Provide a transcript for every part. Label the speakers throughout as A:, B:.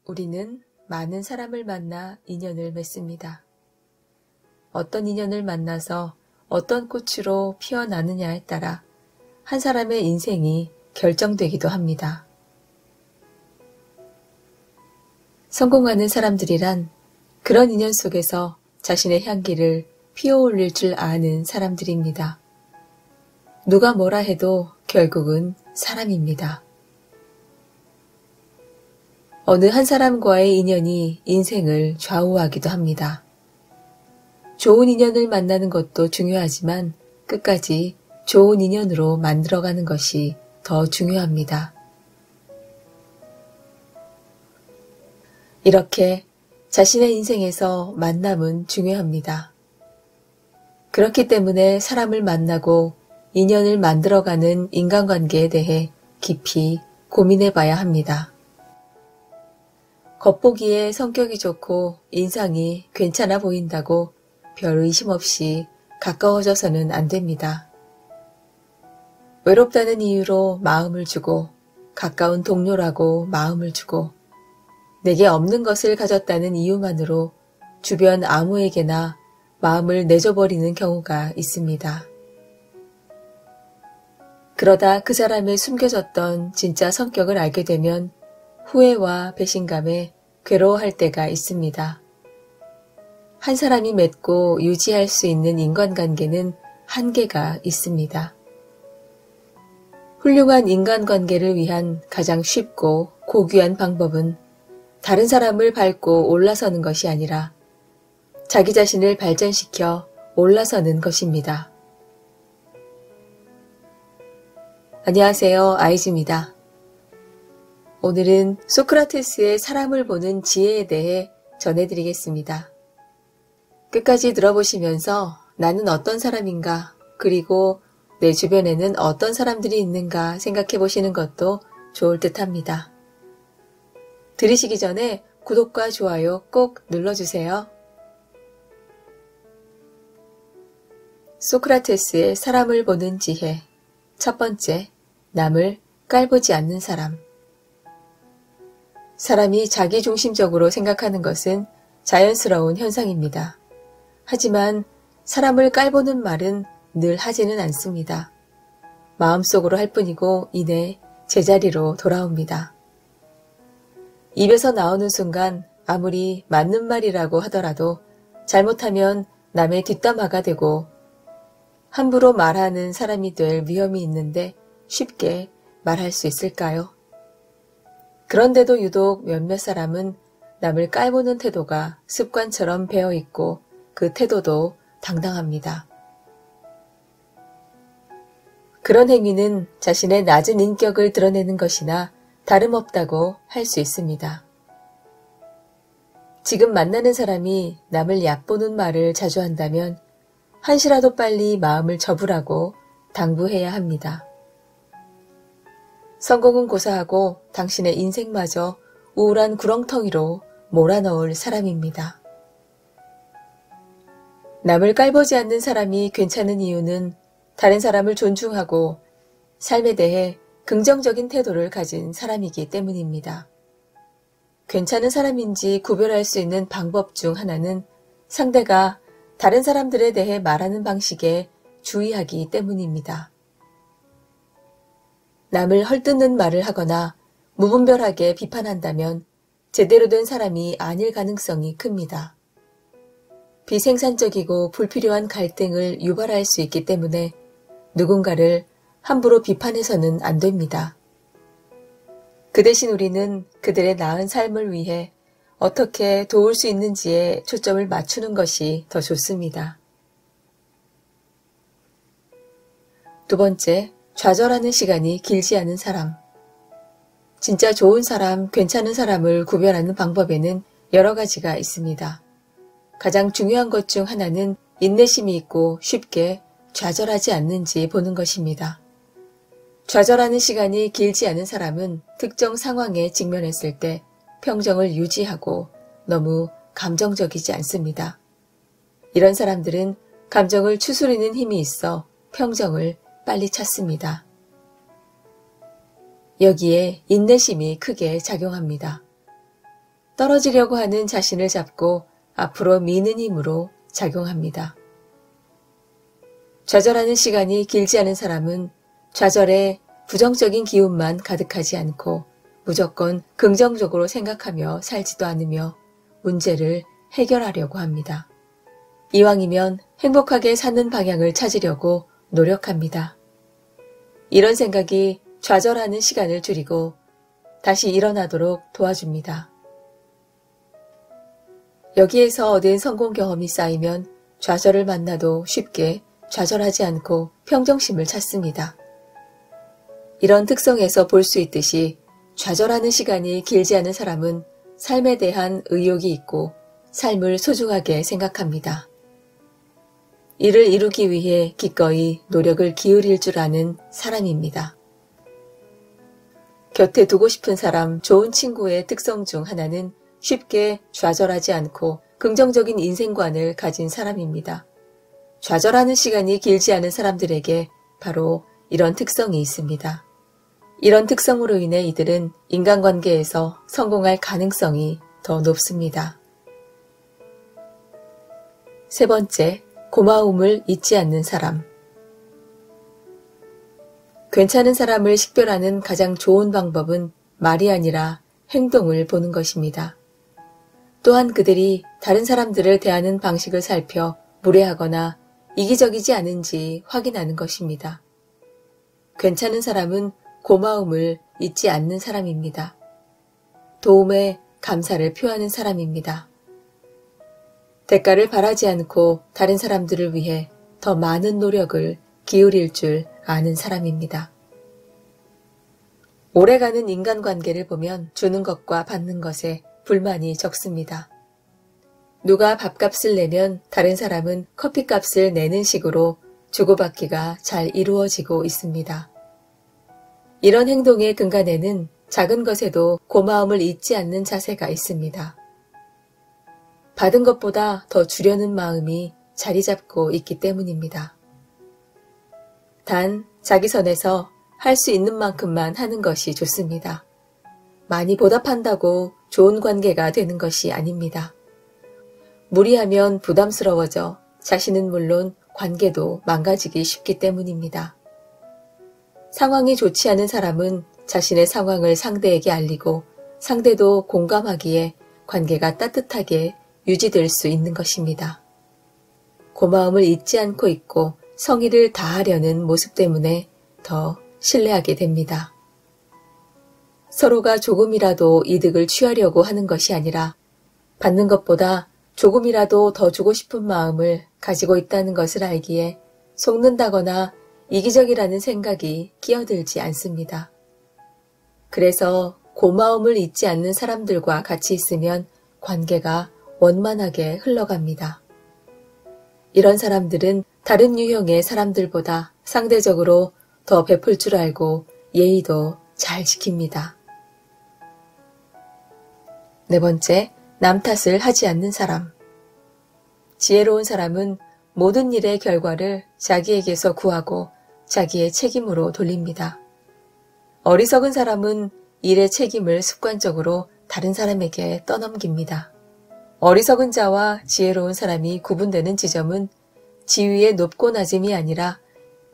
A: 우리는 많은 사람을 만나 인연을 맺습니다. 어떤 인연을 만나서 어떤 꽃으로 피어나느냐에 따라 한 사람의 인생이 결정되기도 합니다. 성공하는 사람들이란 그런 인연 속에서 자신의 향기를 피어올릴 줄 아는 사람들입니다. 누가 뭐라 해도 결국은 사람입니다. 어느 한 사람과의 인연이 인생을 좌우하기도 합니다. 좋은 인연을 만나는 것도 중요하지만 끝까지 좋은 인연으로 만들어가는 것이 더 중요합니다. 이렇게 자신의 인생에서 만남은 중요합니다. 그렇기 때문에 사람을 만나고 인연을 만들어가는 인간관계에 대해 깊이 고민해 봐야 합니다. 겉보기에 성격이 좋고 인상이 괜찮아 보인다고 별 의심 없이 가까워져서는 안 됩니다. 외롭다는 이유로 마음을 주고 가까운 동료라고 마음을 주고 내게 없는 것을 가졌다는 이유만으로 주변 아무에게나 마음을 내줘버리는 경우가 있습니다. 그러다 그 사람의 숨겨졌던 진짜 성격을 알게 되면 후회와 배신감에 괴로워할 때가 있습니다. 한 사람이 맺고 유지할 수 있는 인간관계는 한계가 있습니다. 훌륭한 인간관계를 위한 가장 쉽고 고귀한 방법은 다른 사람을 밟고 올라서는 것이 아니라 자기 자신을 발전시켜 올라서는 것입니다. 안녕하세요. 아이즈입니다. 오늘은 소크라테스의 사람을 보는 지혜에 대해 전해드리겠습니다. 끝까지 들어보시면서 나는 어떤 사람인가, 그리고 내 주변에는 어떤 사람들이 있는가 생각해 보시는 것도 좋을 듯 합니다. 들으시기 전에 구독과 좋아요 꼭 눌러주세요. 소크라테스의 사람을 보는 지혜. 첫 번째, 남을 깔보지 않는 사람. 사람이 자기중심적으로 생각하는 것은 자연스러운 현상입니다. 하지만 사람을 깔보는 말은 늘 하지는 않습니다. 마음속으로 할 뿐이고 이내 제자리로 돌아옵니다. 입에서 나오는 순간 아무리 맞는 말이라고 하더라도 잘못하면 남의 뒷담화가 되고 함부로 말하는 사람이 될 위험이 있는데 쉽게 말할 수 있을까요? 그런데도 유독 몇몇 사람은 남을 깔보는 태도가 습관처럼 배어있고 그 태도도 당당합니다. 그런 행위는 자신의 낮은 인격을 드러내는 것이나 다름없다고 할 수 있습니다. 지금 만나는 사람이 남을 얕보는 말을 자주 한다면 한시라도 빨리 마음을 접으라고 당부해야 합니다. 성공은 고사하고 당신의 인생마저 우울한 구렁텅이로 몰아넣을 사람입니다. 남을 깔보지 않는 사람이 괜찮은 이유는 다른 사람을 존중하고 삶에 대해 긍정적인 태도를 가진 사람이기 때문입니다. 괜찮은 사람인지 구별할 수 있는 방법 중 하나는 상대가 다른 사람들에 대해 말하는 방식에 주의하기 때문입니다. 남을 헐뜯는 말을 하거나 무분별하게 비판한다면 제대로 된 사람이 아닐 가능성이 큽니다. 비생산적이고 불필요한 갈등을 유발할 수 있기 때문에 누군가를 함부로 비판해서는 안 됩니다. 그 대신 우리는 그들의 나은 삶을 위해 어떻게 도울 수 있는지에 초점을 맞추는 것이 더 좋습니다. 두 번째, 좌절하는 시간이 길지 않은 사람. 진짜 좋은 사람, 괜찮은 사람을 구별하는 방법에는 여러 가지가 있습니다. 가장 중요한 것 중 하나는 인내심이 있고 쉽게 좌절하지 않는지 보는 것입니다. 좌절하는 시간이 길지 않은 사람은 특정 상황에 직면했을 때 평정을 유지하고 너무 감정적이지 않습니다. 이런 사람들은 감정을 추스리는 힘이 있어 평정을 빨리 찾습니다. 여기에 인내심이 크게 작용합니다. 떨어지려고 하는 자신을 잡고 앞으로 미는 힘으로 작용합니다. 좌절하는 시간이 길지 않은 사람은 좌절에 부정적인 기운만 가득하지 않고 무조건 긍정적으로 생각하며 살지도 않으며 문제를 해결하려고 합니다. 이왕이면 행복하게 사는 방향을 찾으려고 노력합니다. 이런 생각이 좌절하는 시간을 줄이고 다시 일어나도록 도와줍니다. 여기에서 얻은 성공 경험이 쌓이면 좌절을 만나도 쉽게 좌절하지 않고 평정심을 찾습니다. 이런 특성에서 볼 수 있듯이 좌절하는 시간이 길지 않은 사람은 삶에 대한 의욕이 있고 삶을 소중하게 생각합니다. 이를 이루기 위해 기꺼이 노력을 기울일 줄 아는 사람입니다. 곁에 두고 싶은 사람, 좋은 친구의 특성 중 하나는 쉽게 좌절하지 않고 긍정적인 인생관을 가진 사람입니다. 좌절하는 시간이 길지 않은 사람들에게 바로 이런 특성이 있습니다. 이런 특성으로 인해 이들은 인간관계에서 성공할 가능성이 더 높습니다. 세 번째, 고마움을 잊지 않는 사람. 괜찮은 사람을 식별하는 가장 좋은 방법은 말이 아니라 행동을 보는 것입니다. 또한 그들이 다른 사람들을 대하는 방식을 살펴 무례하거나 이기적이지 않은지 확인하는 것입니다. 괜찮은 사람은 고마움을 잊지 않는 사람입니다. 도움에 감사를 표하는 사람입니다. 대가를 바라지 않고 다른 사람들을 위해 더 많은 노력을 기울일 줄 아는 사람입니다. 오래가는 인간관계를 보면 주는 것과 받는 것에 불만이 적습니다. 누가 밥값을 내면 다른 사람은 커피값을 내는 식으로 주고받기가 잘 이루어지고 있습니다. 이런 행동의 근간에는 작은 것에도 고마움을 잊지 않는 자세가 있습니다. 받은 것보다 더 주려는 마음이 자리 잡고 있기 때문입니다. 단 자기 선에서 할 수 있는 만큼만 하는 것이 좋습니다. 많이 보답한다고 좋은 관계가 되는 것이 아닙니다. 무리하면 부담스러워져 자신은 물론 관계도 망가지기 쉽기 때문입니다. 상황이 좋지 않은 사람은 자신의 상황을 상대에게 알리고 상대도 공감하기에 관계가 따뜻하게 유지될 수 있는 것입니다. 고마움을 잊지 않고 있고 성의를 다하려는 모습 때문에 더 신뢰하게 됩니다. 서로가 조금이라도 이득을 취하려고 하는 것이 아니라 받는 것보다 조금이라도 더 주고 싶은 마음을 가지고 있다는 것을 알기에 속는다거나 이기적이라는 생각이 끼어들지 않습니다. 그래서 고마움을 잊지 않는 사람들과 같이 있으면 관계가 원만하게 흘러갑니다. 이런 사람들은 다른 유형의 사람들보다 상대적으로 더 베풀 줄 알고 예의도 잘 지킵니다. 네 번째, 남 탓을 하지 않는 사람. 지혜로운 사람은 모든 일의 결과를 자기에게서 구하고 자기의 책임으로 돌립니다. 어리석은 사람은 일의 책임을 습관적으로 다른 사람에게 떠넘깁니다. 어리석은 자와 지혜로운 사람이 구분되는 지점은 지위의 높고 낮음이 아니라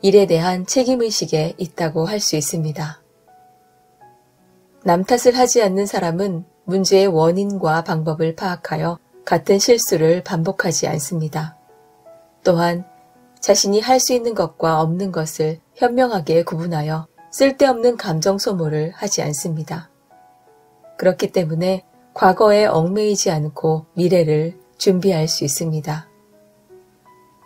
A: 일에 대한 책임의식에 있다고 할 수 있습니다. 남 탓을 하지 않는 사람은 문제의 원인과 방법을 파악하여 같은 실수를 반복하지 않습니다. 또한 자신이 할 수 있는 것과 없는 것을 현명하게 구분하여 쓸데없는 감정 소모를 하지 않습니다. 그렇기 때문에 과거에 얽매이지 않고 미래를 준비할 수 있습니다.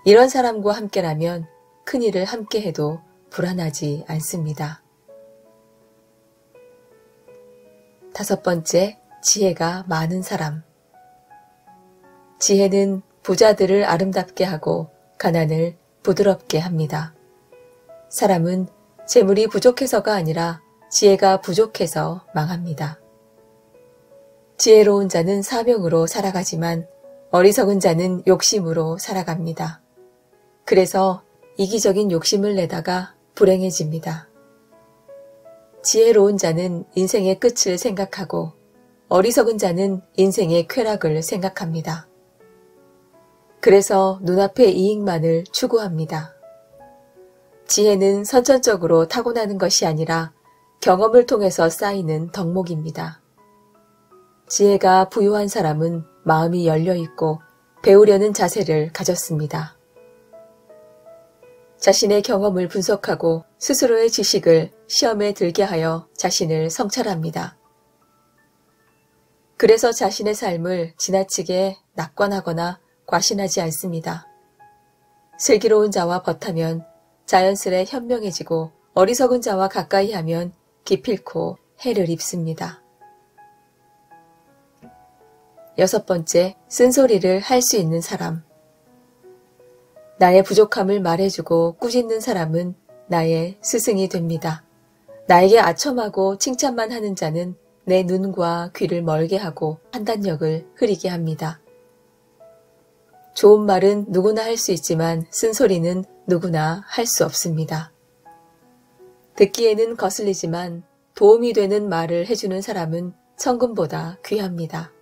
A: 이런 사람과 함께라면 큰일을 함께해도 불안하지 않습니다. 다섯 번째, 지혜가 많은 사람. 지혜는 부자들을 아름답게 하고 가난을 부드럽게 합니다. 사람은 재물이 부족해서가 아니라 지혜가 부족해서 망합니다. 지혜로운 자는 사명으로 살아가지만 어리석은 자는 욕심으로 살아갑니다. 그래서 이기적인 욕심을 내다가 불행해집니다. 지혜로운 자는 인생의 끝을 생각하고 어리석은 자는 인생의 쾌락을 생각합니다. 그래서 눈앞의 이익만을 추구합니다. 지혜는 선천적으로 타고나는 것이 아니라 경험을 통해서 쌓이는 덕목입니다. 지혜가 부유한 사람은 마음이 열려있고 배우려는 자세를 가졌습니다. 자신의 경험을 분석하고 스스로의 지식을 시험에 들게 하여 자신을 성찰합니다. 그래서 자신의 삶을 지나치게 낙관하거나 과신하지 않습니다. 슬기로운 자와 벗하면 자연스레 현명해지고 어리석은 자와 가까이 하면 기필코 해를 입습니다. 6번째, 쓴소리를 할 수 있는 사람. 나의 부족함을 말해주고 꾸짖는 사람은 나의 스승이 됩니다. 나에게 아첨하고 칭찬만 하는 자는 내 눈과 귀를 멀게 하고 판단력을 흐리게 합니다. 좋은 말은 누구나 할 수 있지만 쓴소리는 누구나 할 수 없습니다. 듣기에는 거슬리지만 도움이 되는 말을 해주는 사람은 천금보다 귀합니다.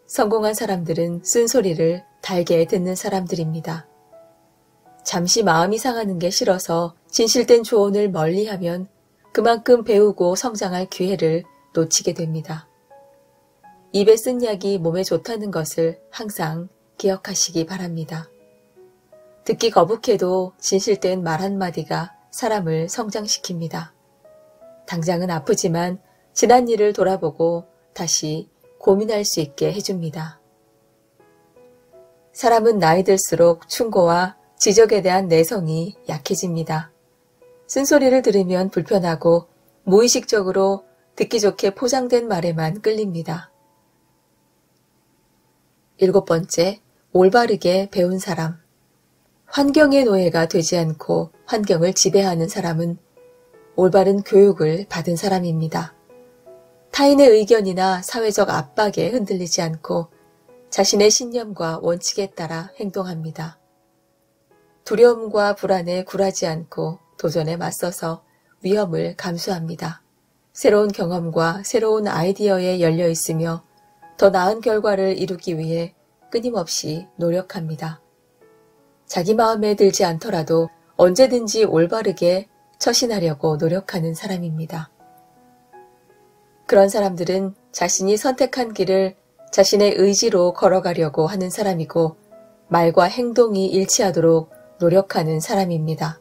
A: 성공한 사람들은 쓴소리를 달게 듣는 사람들입니다. 잠시 마음이 상하는 게 싫어서 진실된 조언을 멀리하면 그만큼 배우고 성장할 기회를 놓치게 됩니다. 입에 쓴 약이 몸에 좋다는 것을 항상 기억하시기 바랍니다. 듣기 거북해도 진실된 말 한마디가 사람을 성장시킵니다. 당장은 아프지만 지난 일을 돌아보고 다시 고민할 수 있게 해줍니다. 사람은 나이 들수록 충고와 지적에 대한 내성이 약해집니다. 쓴소리를 들으면 불편하고 무의식적으로 듣기 좋게 포장된 말에만 끌립니다. 7번째, 올바르게 배운 사람. 환경의 노예가 되지 않고 환경을 지배하는 사람은 올바른 교육을 받은 사람입니다. 타인의 의견이나 사회적 압박에 흔들리지 않고 자신의 신념과 원칙에 따라 행동합니다. 두려움과 불안에 굴하지 않고 도전에 맞서서 위험을 감수합니다. 새로운 경험과 새로운 아이디어에 열려 있으며 더 나은 결과를 이루기 위해 끊임없이 노력합니다. 자기 마음에 들지 않더라도 언제든지 올바르게 처신하려고 노력하는 사람입니다. 그런 사람들은 자신이 선택한 길을 자신의 의지로 걸어가려고 하는 사람이고 말과 행동이 일치하도록 노력하는 사람입니다.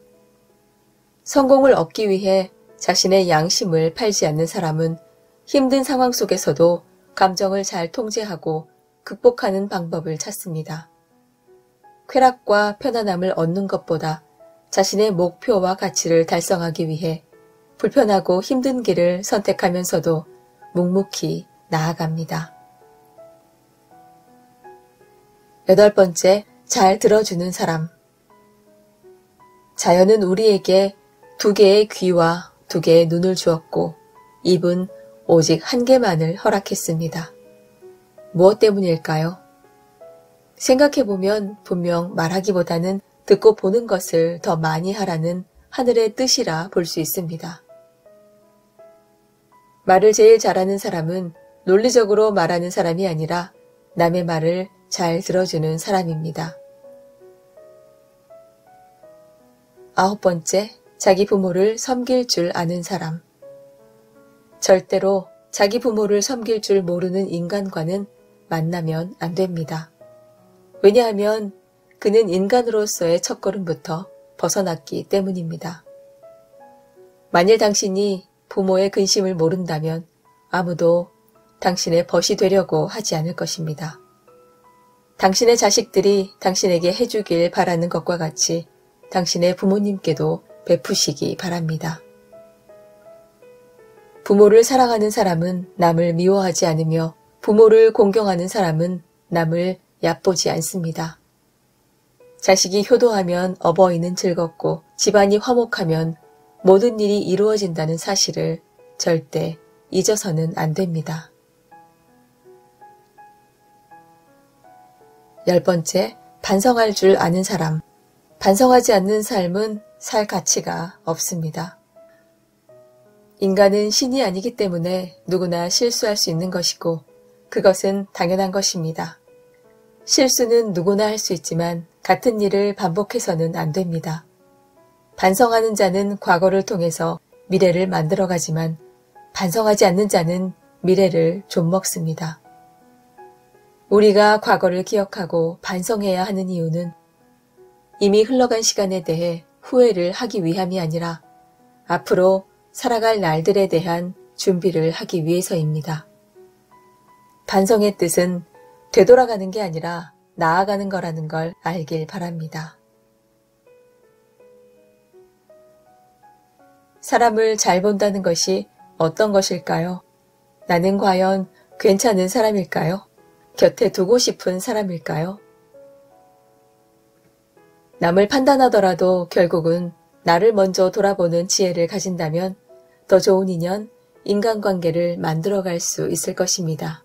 A: 성공을 얻기 위해 자신의 양심을 팔지 않는 사람은 힘든 상황 속에서도 감정을 잘 통제하고 극복하는 방법을 찾습니다. 쾌락과 편안함을 얻는 것보다 자신의 목표와 가치를 달성하기 위해 불편하고 힘든 길을 선택하면서도 묵묵히 나아갑니다. 8번째, 잘 들어주는 사람. 자연은 우리에게 2개의 귀와 2개의 눈을 주었고 입은 오직 1개만을 허락했습니다. 무엇 때문일까요? 생각해보면 분명 말하기보다는 듣고 보는 것을 더 많이 하라는 하늘의 뜻이라 볼 수 있습니다. 말을 제일 잘하는 사람은 논리적으로 말하는 사람이 아니라 남의 말을 잘 들어주는 사람입니다. 9번째, 자기 부모를 섬길 줄 아는 사람. 절대로 자기 부모를 섬길 줄 모르는 인간과는 만나면 안 됩니다. 왜냐하면 그는 인간으로서의 첫걸음부터 벗어났기 때문입니다. 만일 당신이 부모의 근심을 모른다면 아무도 당신의 벗이 되려고 하지 않을 것입니다. 당신의 자식들이 당신에게 해주길 바라는 것과 같이 당신의 부모님께도 베푸시기 바랍니다. 부모를 사랑하는 사람은 남을 미워하지 않으며 부모를 공경하는 사람은 남을 얕보지 않습니다. 자식이 효도하면 어버이는 즐겁고 집안이 화목하면 모든 일이 이루어진다는 사실을 절대 잊어서는 안 됩니다. 10번째, 반성할 줄 아는 사람. 반성하지 않는 삶은 살 가치가 없습니다. 인간은 신이 아니기 때문에 누구나 실수할 수 있는 것이고 그것은 당연한 것입니다. 실수는 누구나 할 수 있지만 같은 일을 반복해서는 안 됩니다. 반성하는 자는 과거를 통해서 미래를 만들어가지만 반성하지 않는 자는 미래를 좀먹습니다. 우리가 과거를 기억하고 반성해야 하는 이유는 이미 흘러간 시간에 대해 후회를 하기 위함이 아니라 앞으로 살아갈 날들에 대한 준비를 하기 위해서입니다. 반성의 뜻은 되돌아가는 게 아니라 나아가는 거라는 걸 알길 바랍니다. 사람을 잘 본다는 것이 어떤 것일까요? 나는 과연 괜찮은 사람일까요? 곁에 두고 싶은 사람일까요? 남을 판단하더라도 결국은 나를 먼저 돌아보는 지혜를 가진다면 더 좋은 인연, 인간관계를 만들어갈 수 있을 것입니다.